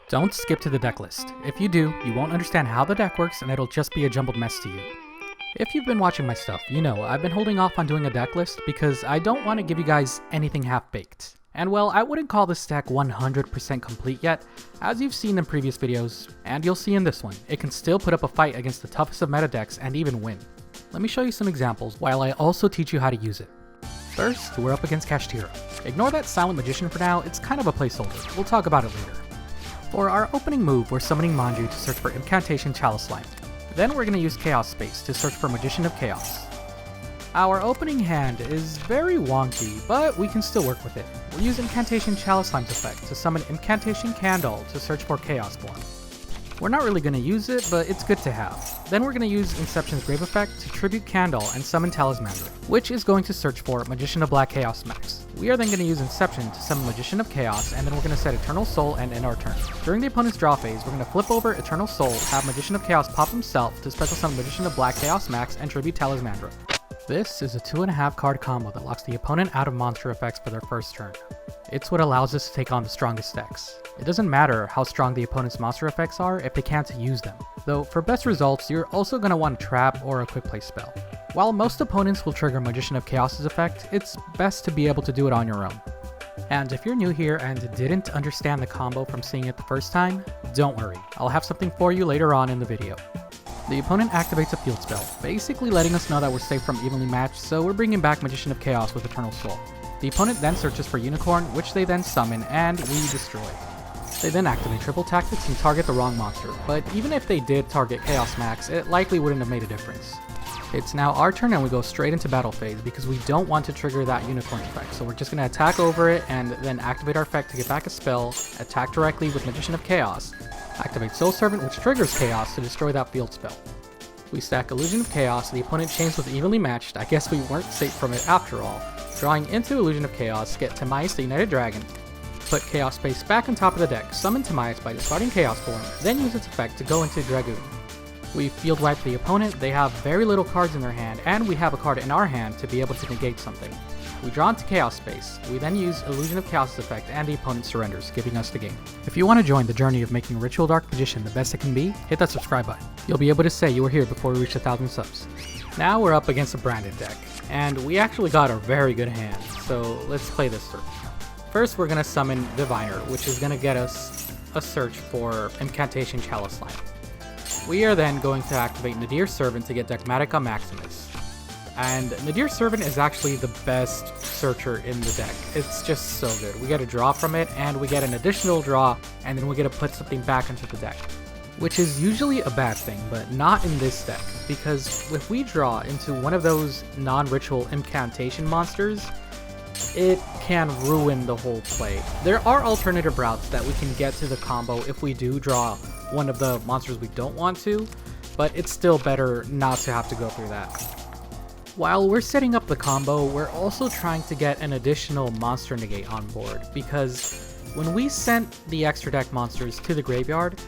Don't skip to the deck list. If you do, you won't understand how the deck works and it'll just be a jumbled mess to you. If you've been watching my stuff, you know I've been holding off on doing a deck list because I don't want to give you guys anything half-baked. And well, I wouldn't call this deck 100% complete yet. As you've seen in previous videos, and you'll see in this one, it can still put up a fight against the toughest of meta decks and even win. Let me show you some examples while I also teach you how to use it. First, we're up against Kashtira. Ignore that Silent Magician for now, it's kind of a placeholder. We'll talk about it later. For our opening move, we're summoning Manju to search for Incantation Chalice Line. Then we're going to use Chaos Space to search for Magician of Chaos. Our opening hand is very wonky, but we can still work with it. We'll use Incantation Chalice Lime's effect to summon Incantation Candle to search for Chaos Form. We're not really going to use it, but it's good to have. Then we're going to use Inception's Grave effect to tribute Candle and summon Talismandra, which is going to search for Magician of Black Chaos Max. We are then going to use Inception to summon Magician of Chaos, and then we're going to set Eternal Soul and end our turn. During the opponent's draw phase, we're going to flip over Eternal Soul, have Magician of Chaos pop himself to special summon Magician of Black Chaos Max and tribute Talismandra. This is a 2.5 card combo that locks the opponent out of monster effects for their first turn. It's what allows us to take on the strongest decks. It doesn't matter how strong the opponent's monster effects are if they can't use them. Though for best results, you're also going to want a trap or a quick play spell. While most opponents will trigger Magician of Chaos's effect, it's best to be able to do it on your own. And if you're new here and didn't understand the combo from seeing it the first time, don't worry, I'll have something for you later on in the video. The opponent activates a field spell, basically letting us know that we're safe from evenly matched, so we're bringing back Magician of Chaos with Eternal Soul. The opponent then searches for Unicorn, which they then summon, and we destroy. They then activate Triple Tactics and target the wrong monster, but even if they did target Chaos Max, it likely wouldn't have made a difference. It's now our turn and we go straight into battle phase because we don't want to trigger that Unicorn effect, so we're just going to attack over it and then activate our effect to get back a spell, attack directly with Magician of Chaos, activate Soul Servant, which triggers Chaos to destroy that field spell. We stack Illusion of Chaos, the opponent chains with evenly matched. I guess we weren't safe from it after all. Drawing into Illusion of Chaos, get Timaeus the United Dragon, put Chaos Space back on top of the deck, summon Timaeus by discarding Chaos Form, then use its effect to go into Dragoon. We field wipe the opponent, they have very little cards in their hand, and we have a card in our hand to be able to negate something. We draw into Chaos Space, we then use Illusion of Chaos' effect and the opponent surrenders, giving us the game. If you want to join the journey of making Ritual Dark Magician the best it can be, hit that subscribe button. You'll be able to say you were here before we reach 1,000 subs. Now we're up against a branded deck, and we actually got a very good hand, so let's play this through. First we're going to summon Diviner, which is going to get us a search for Incantation Chalice Line. We are then going to activate Nadir Servant to get Deckmatica Maximus. And Nadir Servant is actually the best searcher in the deck. It's just so good. We get a draw from it, and we get an additional draw, and then we get to put something back into the deck. Which is usually a bad thing, but not in this deck, because if we draw into one of those non-ritual incantation monsters, it can ruin the whole play. There are alternative routes that we can get to the combo if we do draw one of the monsters we don't want to, but it's still better not to have to go through that. While we're setting up the combo, we're also trying to get an additional monster negate on board, because when we sent the extra deck monsters to the graveyard,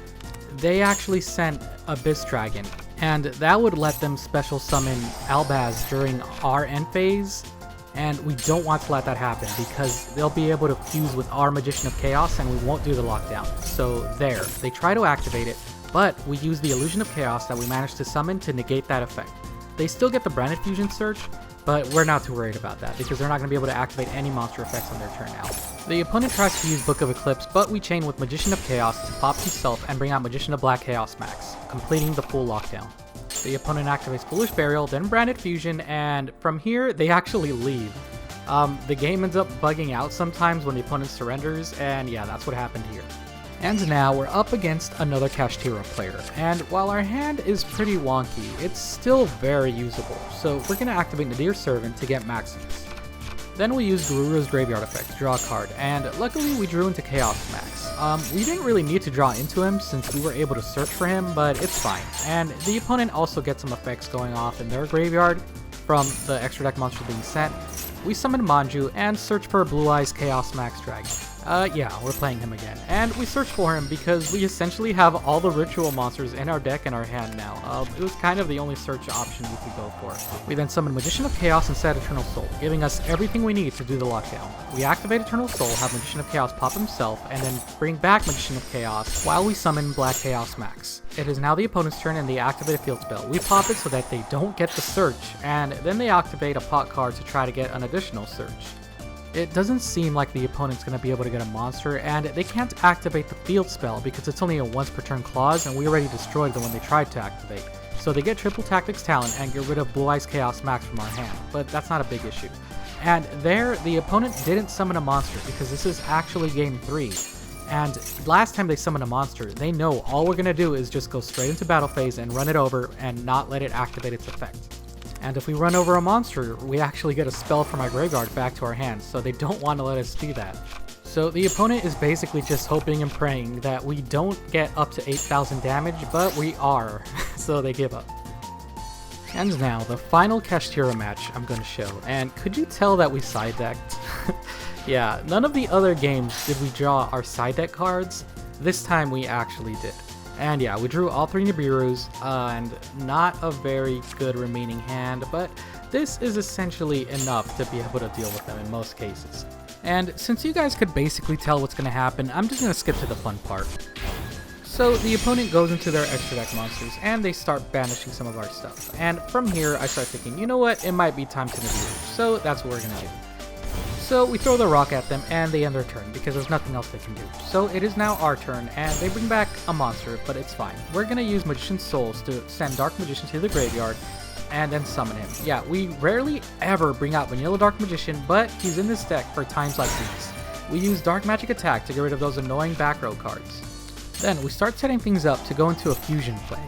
they actually sent Abyss Dragon, and that would let them special summon Albaz during our end phase, and we don't want to let that happen because they'll be able to fuse with our Magician of Chaos and we won't do the lockdown. So there, they try to activate it, but we use the Illusion of Chaos that we managed to summon to negate that effect. They still get the Branded Fusion search, but we're not too worried about that because they're not going to be able to activate any monster effects on their turn now. The opponent tries to use Book of Eclipse, but we chain with Magician of Chaos to pop himself and bring out Magician of Black Chaos Max, completing the full lockdown. The opponent activates Foolish Burial, then Branded Fusion, and from here, they actually leave. The game ends up bugging out sometimes when the opponent surrenders, and yeah, that's what happened here. And now we're up against another Kashtira player, and while our hand is pretty wonky, it's still very usable, so we're going to activate Nadir Servant to get Maximus. Then we use Garuru's Graveyard effect to draw a card, and luckily we drew into Chaos Max. We didn't really need to draw into him since we were able to search for him, but it's fine. And the opponent also gets some effects going off in their graveyard from the extra deck monster being sent. We summon Manju and search for Blue Eyes Chaos Max Dragon. Yeah, we're playing him again. And we search for him because we essentially have all the ritual monsters in our deck in our hand now. It was kind of the only search option we could go for. We then summon Magician of Chaos and set Eternal Soul, giving us everything we need to do the lockdown. We activate Eternal Soul, have Magician of Chaos pop himself, and then bring back Magician of Chaos while we summon Black Chaos Max. It is now the opponent's turn and they activate a field spell. We pop it so that they don't get the search, and then they activate a pot card to try to get an additional search. It doesn't seem like the opponent's going to be able to get a monster, and they can't activate the field spell because it's only a once per turn clause, and we already destroyed the one they tried to activate. So they get Triple Tactics Talent and get rid of Blue Eyes Chaos Max from our hand, but that's not a big issue. And there, the opponent didn't summon a monster because this is actually game 3. And last time they summoned a monster, they know all we're going to do is just go straight into battle phase and run it over and not let it activate its effect. And if we run over a monster, we actually get a spell from our graveyard back to our hands, so they don't want to let us do that. So the opponent is basically just hoping and praying that we don't get up to 8,000 damage, but we are, so they give up. And now, the final Kashtira match I'm going to show, and could you tell that we side decked? Yeah, none of the other games did we draw our side deck cards. This time we actually did. And yeah, we drew all 3 Nibiru's, and not a very good remaining hand, but this is essentially enough to be able to deal with them in most cases. And since you guys could basically tell what's going to happen, I'm just going to skip to the fun part. So the opponent goes into their extra deck monsters, and they start banishing some of our stuff. And from here, I start thinking, you know what, it might be time to Nibiru, so that's what we're going to do. So we throw the rock at them and they end their turn because there's nothing else they can do. So it is now our turn and they bring back a monster, but it's fine. We're going to use Magician's Souls to send Dark Magician to the graveyard and then summon him. Yeah, we rarely ever bring out Vanilla Dark Magician, but he's in this deck for times like these. We use Dark Magic Attack to get rid of those annoying back row cards. Then we start setting things up to go into a fusion play.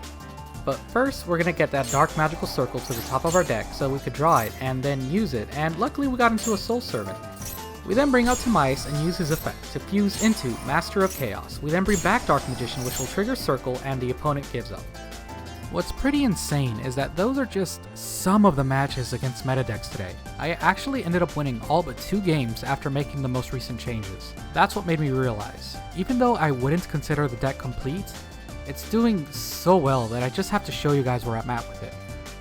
But first, we're going to get that Dark Magical Circle to the top of our deck so we could draw it and then use it, and luckily we got into a Soul Servant. We then bring out Tamice and use his effect to fuse into Master of Chaos. We then bring back Dark Magician, which will trigger Circle, and the opponent gives up. What's pretty insane is that those are just some of the matches against meta decks today. I actually ended up winning all but 2 games after making the most recent changes. That's what made me realize, even though I wouldn't consider the deck complete, it's doing so well that I just have to show you guys where I'm at with it.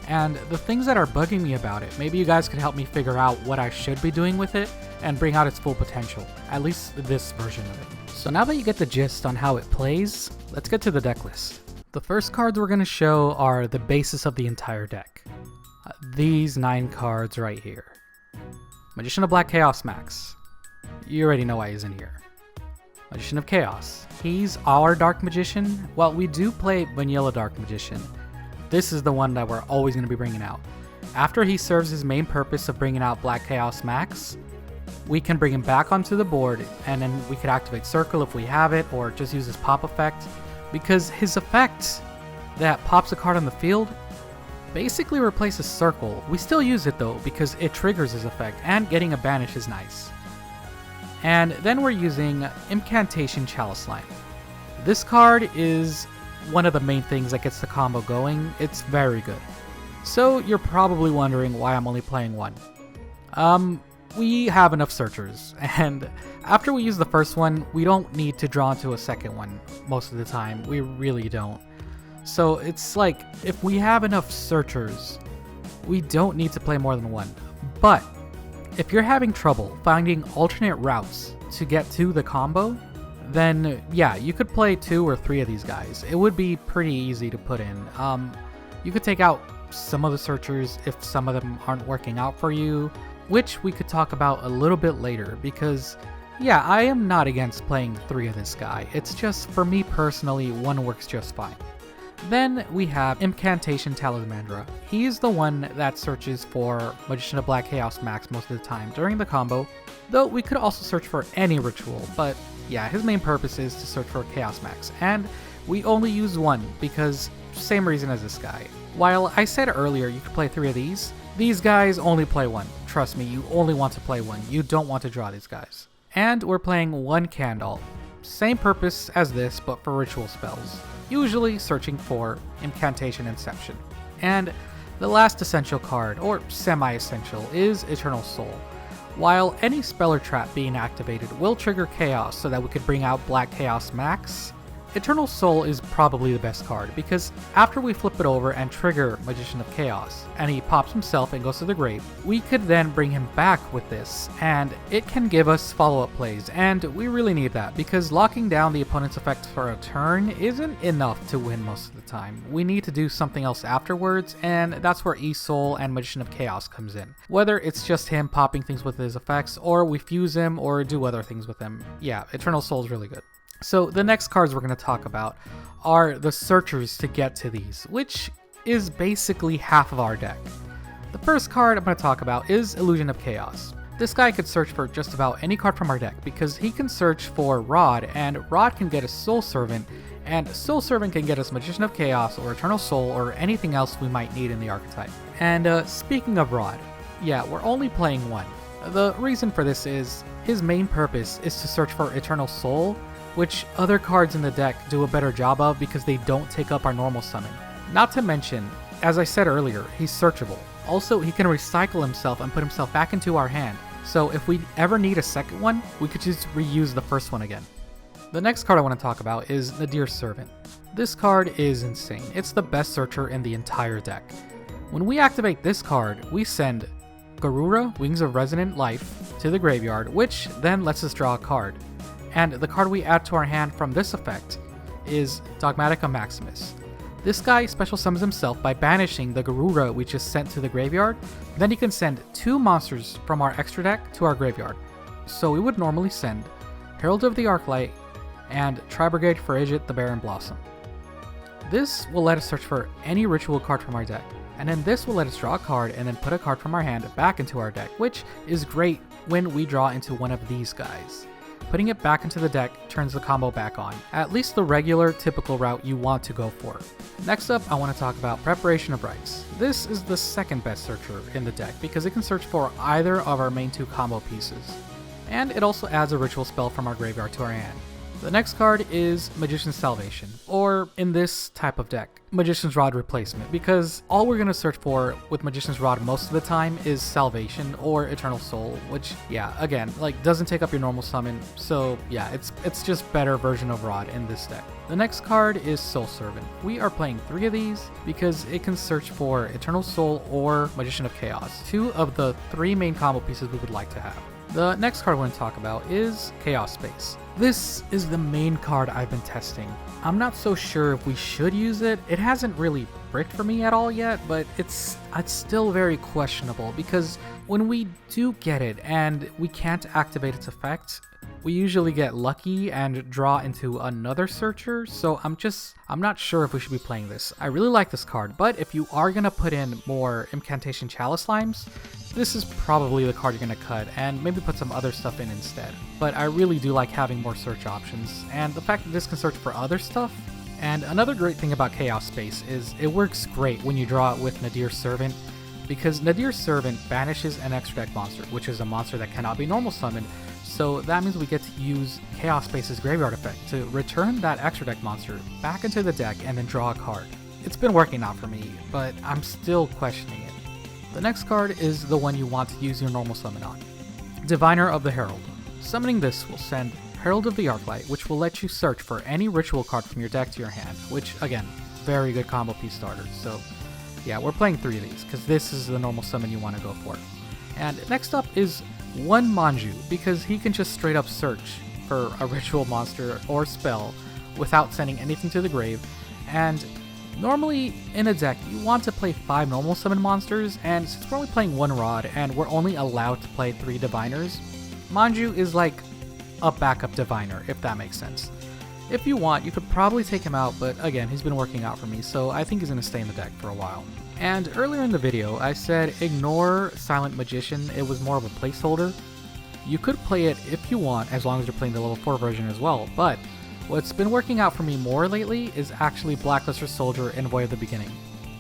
And the things that are bugging me about it, maybe you guys could help me figure out what I should be doing with it and bring out its full potential, at least this version of it. So now that you get the gist on how it plays, let's get to the deck list. The first cards we're going to show are the basis of the entire deck. These 9 cards right here. Magician of Black Chaos Max. You already know why he's in here. Magician of Chaos. He's our Dark Magician. Well, we do play Vanilla Dark Magician. This is the one that we're always going to be bringing out. After he serves his main purpose of bringing out Black Chaos Max, we can bring him back onto the board, and then we could activate Circle if we have it, or just use his pop effect, because his effect that pops a card on the field basically replaces Circle. We still use it though, because it triggers his effect, and getting a banish is nice. And then we're using Incantation Chalice Line. This card is one of the main things that gets the combo going. It's very good. So you're probably wondering why I'm only playing 1. We have enough searchers, and after we use the first one, we don't need to draw into a second one most of the time. We really don't. So it's like, if we have enough searchers, we don't need to play more than 1. But if you're having trouble finding alternate routes to get to the combo, then yeah, you could play 2 or 3 of these guys. It would be pretty easy to put in. You could take out some of the searchers if some of them aren't working out for you, which we could talk about a little bit later, because yeah, I am not against playing 3 of this guy. It's just, for me personally, 1 works just fine. Then we have Incantation Talismandra. He is the one that searches for Magician of Black Chaos Max most of the time during the combo, though we could also search for any ritual, but yeah, his main purpose is to search for Chaos Max, and we only use 1 because same reason as this guy. While I said earlier you could play 3 of these guys only play 1. Trust me, you only want to play 1. You don't want to draw these guys. And we're playing 1 Candle. Same purpose as this, but for ritual spells. Usually searching for Incantation Inception. And the last essential card, or semi-essential, is Eternal Soul. While any spell or trap being activated will trigger Chaos so that we could bring out Black Chaos Max, Eternal Soul is probably the best card, because after we flip it over and trigger Magician of Chaos, and he pops himself and goes to the grave, we could then bring him back with this, and it can give us follow-up plays, and we really need that, because locking down the opponent's effect for a turn isn't enough to win most of the time. We need to do something else afterwards, and that's where E-Soul and Magician of Chaos comes in. Whether it's just him popping things with his effects, or we fuse him, or do other things with him, yeah, Eternal Soul is really good. So the next cards we're going to talk about are the searchers to get to these, which is basically half of our deck. The first card I'm going to talk about is Illusion of Chaos. This guy could search for just about any card from our deck, because he can search for Rod, and Rod can get us Soul Servant, and Soul Servant can get us Magician of Chaos or Eternal Soul or anything else we might need in the archetype. And speaking of Rod, yeah, we're only playing one. The reason for this is his main purpose is to search for Eternal Soul, which other cards in the deck do a better job of because they don't take up our normal summon. Not to mention, as I said earlier, he's searchable. Also, he can recycle himself and put himself back into our hand, so if we ever need a second one, we could just reuse the first one again. The next card I want to talk about is Nadir's Servant. This card is insane. It's the best searcher in the entire deck. When we activate this card, we send Garura, Wings of Resonant Life, to the graveyard, which then lets us draw a card. And the card we add to our hand from this effect is Dogmatica Maximus. This guy special summons himself by banishing the Garura we just sent to the graveyard. Then he can send 2 monsters from our extra deck to our graveyard. So we would normally send Herald of the Arclight and Tri-Brigade Frigid the Barren Blossom. This will let us search for any ritual card from our deck, and then this will let us draw a card and then put a card from our hand back into our deck, which is great when we draw into one of these guys. Putting it back into the deck turns the combo back on, at least the regular, typical route you want to go for. Next up, I want to talk about Preparation of Rites. This is the second best searcher in the deck because it can search for either of our main 2 combo pieces, and it also adds a ritual spell from our graveyard to our hand. The next card is Magician's Salvation, or in this type of deck, Magician's Rod Replacement, because all we're going to search for with Magician's Rod most of the time is Salvation or Eternal Soul, which, yeah, again, like, doesn't take up your normal summon, so yeah, it's just better version of Rod in this deck. The next card is Soul Servant. We are playing 3 of these because it can search for Eternal Soul or Magician of Chaos, 2 of the 3 main combo pieces we would like to have. The next card I want to talk about is Chaos Space. This is the main card I've been testing. I'm not so sure if we should use it. It hasn't really bricked for me at all yet, but it's still very questionable because when we do get it and we can't activate its effect, we usually get lucky and draw into another searcher, so I'm not sure if we should be playing this. I really like this card, but if you are gonna put in more Incantation Chalice Slimes, this is probably the card you're gonna cut and maybe put some other stuff in instead. But I really do like having more search options, and the fact that this can search for other stuff. And another great thing about Chaos Space is it works great when you draw it with Nadir's Servant, because Nadir's Servant banishes an extra deck monster, which is a monster that cannot be normal summoned. So that means we get to use Chaos Space's graveyard effect to return that extra deck monster back into the deck and then draw a card. It's been working out for me, but I'm still questioning it. The next card is the one you want to use your normal summon on. Diviner of the Herald. Summoning this will send Herald of the Arclight, which will let you search for any ritual card from your deck to your hand, which, again, very good combo piece starters. So yeah, we're playing 3 of these, because this is the normal summon you want to go for. And next up is one Manju, because he can just straight up search for a ritual monster or spell without sending anything to the grave. And normally in a deck, you want to play 5 normal summon monsters, and since we're only playing 1 Rod and we're only allowed to play 3 Diviners, Manju is like a backup Diviner, if that makes sense. If you want, you could probably take him out, but again, he's been working out for me, so I think he's going to stay in the deck for a while. And earlier in the video, I said ignore Silent Magician, it was more of a placeholder. You could play it if you want, as long as you're playing the level 4 version as well, but what's been working out for me more lately is actually Blackluster Soldier Envoy of the Beginning.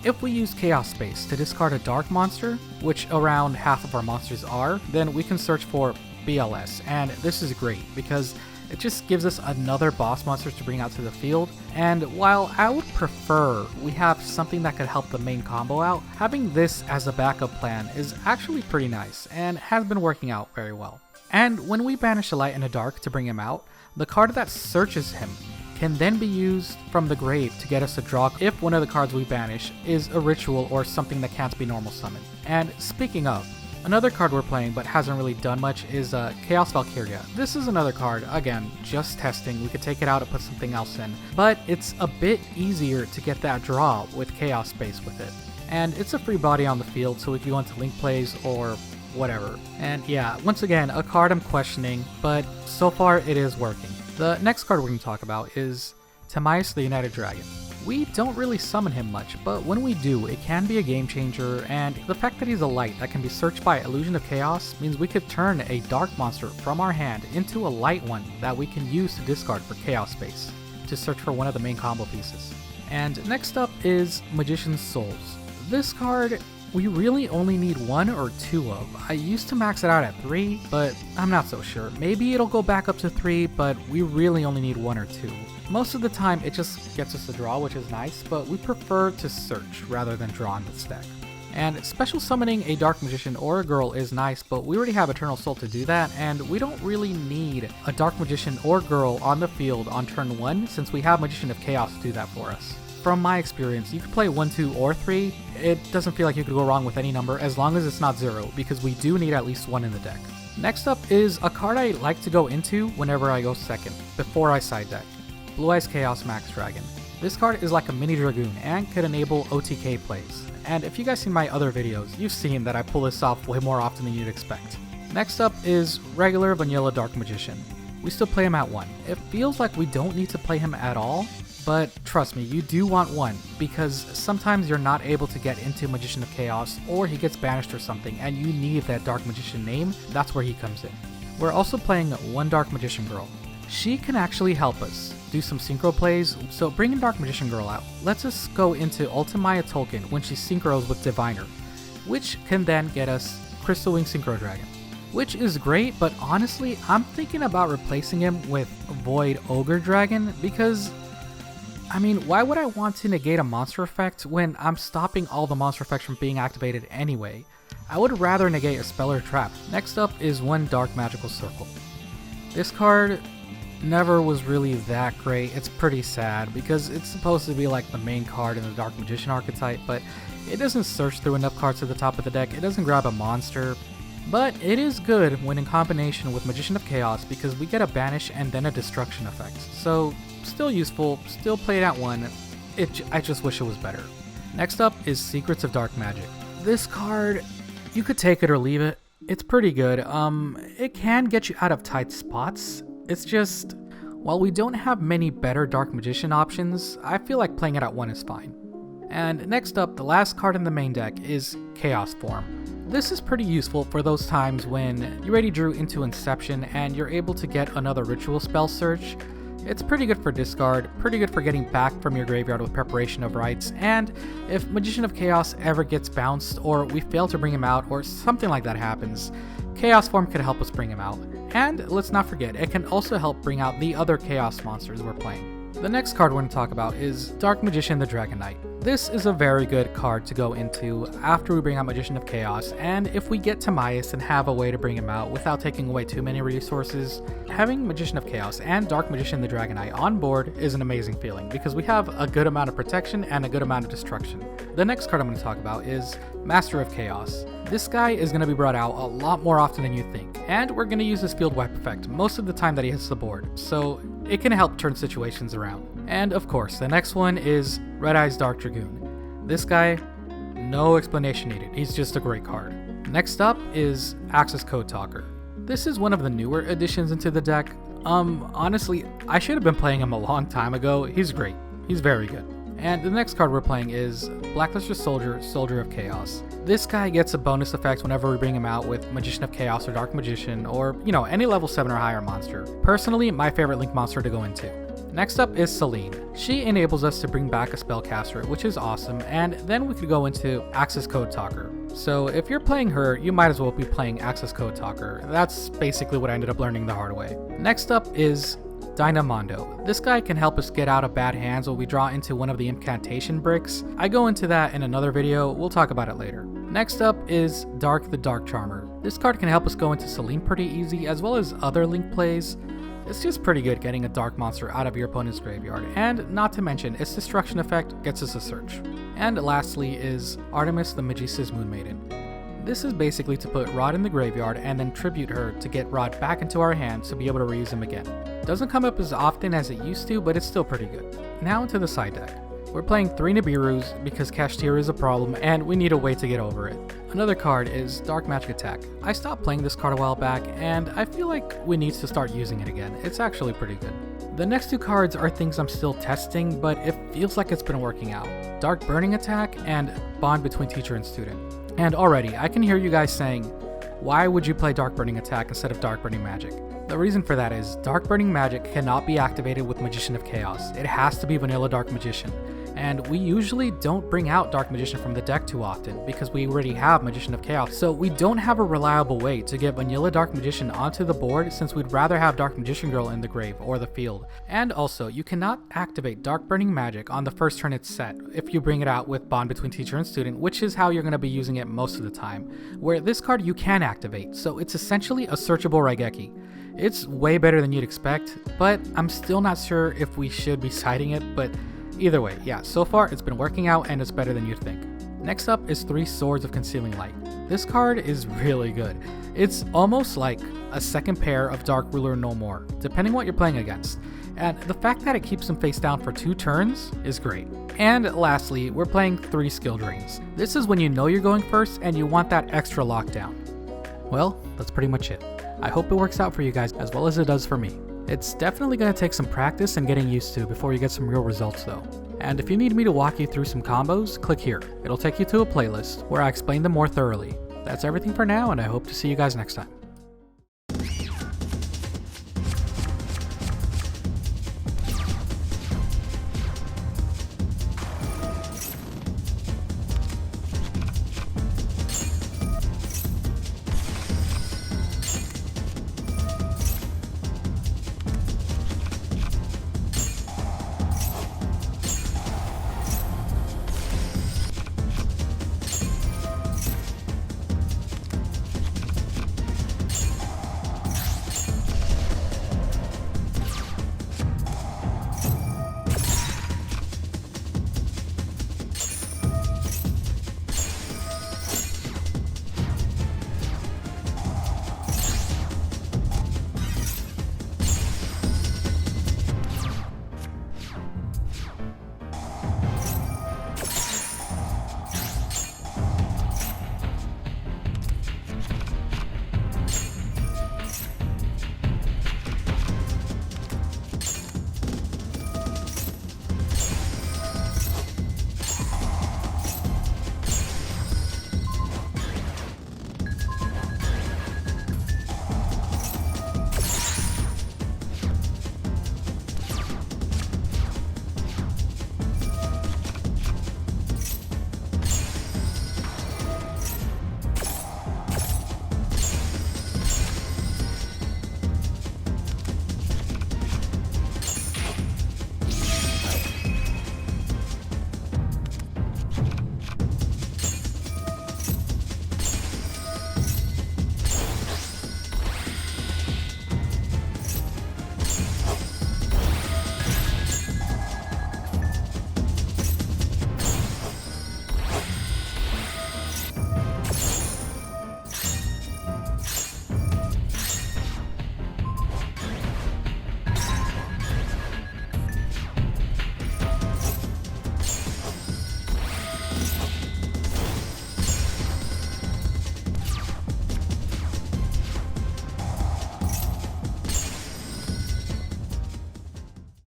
If we use Chaos Space to discard a dark monster, which around half of our monsters are, then we can search for BLS, and this is great because It just gives us another boss monster to bring out to the field, and while I would prefer we have something that could help the main combo out, having this as a backup plan is actually pretty nice and has been working out very well. And when we banish a light and a dark to bring him out, the card that searches him can then be used from the grave to get us a draw if one of the cards we banish is a ritual or something that can't be normal summoned. And speaking of, another card we're playing but hasn't really done much is Chaos Valkyria. This is another card, again, just testing. We could take it out and put something else in, but it's a bit easier to get that draw with Chaos Space with it. And it's a free body on the field, so if you want to link plays or whatever. And yeah, once again, a card I'm questioning, but so far it is working. The next card we're going to talk about is Timaeus the United Dragon. We don't really summon him much, but when we do, it can be a game changer, and the fact that he's a light that can be searched by Illusion of Chaos means we could turn a dark monster from our hand into a light one that we can use to discard for Chaos Space, to search for one of the main combo pieces. And next up is Magician's Souls. This card, we really only need 1 or 2 of. I used to max it out at 3, but I'm not so sure. Maybe it'll go back up to 3, but we really only need 1 or 2. Most of the time it just gets us a draw, which is nice, but we prefer to search rather than draw in this deck. And special summoning a Dark Magician or a girl is nice, but we already have Eternal Soul to do that, and we don't really need a Dark Magician or girl on the field on turn 1 since we have Magician of Chaos to do that for us. From my experience, you could play 1, 2, or 3. It doesn't feel like you could go wrong with any number as long as it's not 0, because we do need at least 1 in the deck. Next up is a card I like to go into whenever I go second, before I side deck. Blue Eyes Chaos Max Dragon. This card is like a mini Dragoon and could enable OTK plays. And if you guys seen my other videos, you've seen that I pull this off way more often than you'd expect. Next up is regular vanilla Dark Magician. We still play him at 1. It feels like we don't need to play him at all, but trust me, you do want 1, because sometimes you're not able to get into Magician of Chaos, or he gets banished or something, and you need that Dark Magician name. That's where he comes in. We're also playing 1 Dark Magician Girl. She can actually help us do some synchro plays, so bringing Dark Magician Girl out lets us go into Ultimaya Tolkien when she synchros with Diviner, which can then get us Crystal Wing Synchro Dragon, which is great, but honestly, I'm thinking about replacing him with Void Ogre Dragon, because I mean, why would I want to negate a monster effect when I'm stopping all the monster effects from being activated anyway? I would rather negate a spell or trap. Next up is 1 Dark Magical Circle. This card never was really that great. It's pretty sad because it's supposed to be like the main card in the Dark Magician archetype, but it doesn't search through enough cards to the top of the deck. It doesn't grab a monster. But it is good when in combination with Magician of Chaos because we get a banish and then a destruction effect. So still useful, still played at 1, I just wish it was better. Next up is Secrets of Dark Magic. This card, you could take it or leave it. It's pretty good. It can get you out of tight spots. It's just, while we don't have many better Dark Magician options, I feel like playing it at 1 is fine. And next up, the last card in the main deck is Chaos Form. This is pretty useful for those times when you already drew into Inception and you're able to get another ritual spell search. It's pretty good for discard, pretty good for getting back from your graveyard with Preparation of Rites, and if Magician of Chaos ever gets bounced or we fail to bring him out or something like that happens, Chaos Form could help us bring him out. And let's not forget, it can also help bring out the other Chaos monsters we're playing. The next card we're going to talk about is Dark Magician the Dragon Knight. This is a very good card to go into after we bring out Magician of Chaos, and if we get Timaeus and have a way to bring him out without taking away too many resources, having Magician of Chaos and Dark Magician the Dragon Knight on board is an amazing feeling because we have a good amount of protection and a good amount of destruction. The next card I'm going to talk about is Master of Chaos. This guy is going to be brought out a lot more often than you think, and we're going to use his field wipe effect most of the time that he hits the board, so it can help turn situations around. And of course, the next one is Red Eyes Dark Dragoon. This guy, no explanation needed, he's just a great card. Next up is Access Code Talker. This is one of the newer additions into the deck. Honestly, I should have been playing him a long time ago. He's great, he's very good. And the next card we're playing is Blackluster Soldier, Soldier of Chaos. This guy gets a bonus effect whenever we bring him out with Magician of Chaos or Dark Magician or, any level 7 or higher monster. Personally, my favorite Link monster to go into. Next up is Celine. She enables us to bring back a spellcaster, which is awesome, and then we could go into Access Code Talker. So if you're playing her, you might as well be playing Access Code Talker. That's basically what I ended up learning the hard way. Next up is Dynamondo. This guy can help us get out of bad hands when we draw into one of the incantation bricks. I go into that in another video, we'll talk about it later. Next up is Dark the Dark Charmer. This card can help us go into Celine pretty easy, as well as other Link plays. It's just pretty good getting a dark monster out of your opponent's graveyard, and not to mention its destruction effect gets us a search. And lastly is Artemis the Magis's Moon Maiden. This is basically to put Rod in the graveyard and then tribute her to get Rod back into our hand to be able to reuse him again. Doesn't come up as often as it used to, but it's still pretty good. Now into the side deck. We're playing 3 Nibiru's because Kashtira is a problem and we need a way to get over it. Another card is Dark Magic Attack. I stopped playing this card a while back and I feel like we need to start using it again. It's actually pretty good. The next 2 cards are things I'm still testing, but it feels like it's been working out. Dark Burning Attack and Bond Between Teacher and Student. And already, I can hear you guys saying, why would you play Dark Burning Attack instead of Dark Burning Magic? The reason for that is Dark Burning Magic cannot be activated with Magician of Chaos. It has to be vanilla Dark Magician. And we usually don't bring out Dark Magician from the deck too often because we already have Magician of Chaos. So we don't have a reliable way to get vanilla Dark Magician onto the board since we'd rather have Dark Magician Girl in the grave or the field. And also, you cannot activate Dark Burning Magic on the first turn it's set if you bring it out with Bond Between Teacher and Student, which is how you're going to be using it most of the time. Where this card you can activate, so it's essentially a searchable Raigeki. It's way better than you'd expect, but I'm still not sure if we should be citing it, but either way, yeah, so far it's been working out and it's better than you'd think. Next up is 3 Swords of Concealing Light. This card is really good. It's almost like a second pair of Dark Ruler No More, depending what you're playing against. And the fact that it keeps them face down for 2 turns is great. And lastly, we're playing 3 Skill Drains. This is when you know you're going first and you want that extra lockdown. Well, that's pretty much it. I hope it works out for you guys as well as it does for me. It's definitely going to take some practice and getting used to before you get some real results though. And if you need me to walk you through some combos, click here. It'll take you to a playlist where I explain them more thoroughly. That's everything for now, and I hope to see you guys next time.